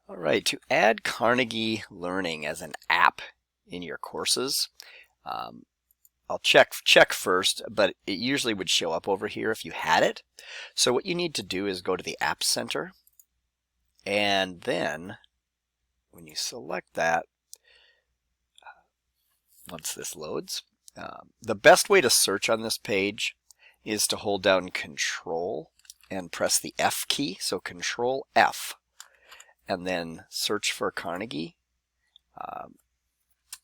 All right, to add Carnegie Learning as an app in your courses, I'll check first, but it usually would show up over here if you had it. So what you need to do is go to the App Center, and then when you select that, once this loads, the best way to search on this page is to hold down Control and press the F key, so Control F, and then search for Carnegie. You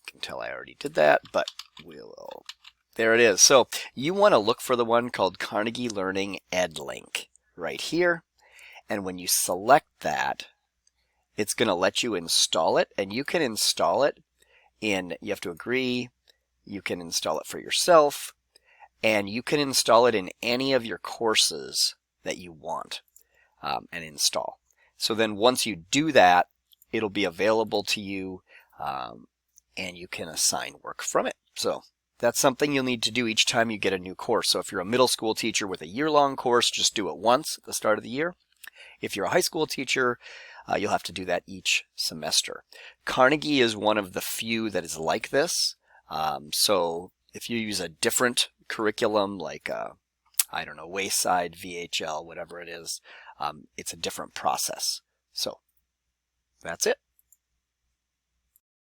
can tell I already did that, but there it is. So you want to look for the one called Carnegie Learning ed.link right here, and when you select that, it's going to let you install it, and you can install it you have to agree, you can install it for yourself, and you can install it in any of your courses that you want and install. So then once you do that, it'll be available to you, and you can assign work from it. So that's something you'll need to do each time you get a new course. So if you're a middle school teacher with a year-long course, just do it once at the start of the year. If you're a high school teacher, you'll have to do that each semester. Carnegie is one of the few that is like this. So if you use a different curriculum, like I don't know, Wayside, VHL, whatever it is, it's a different process. So that's it.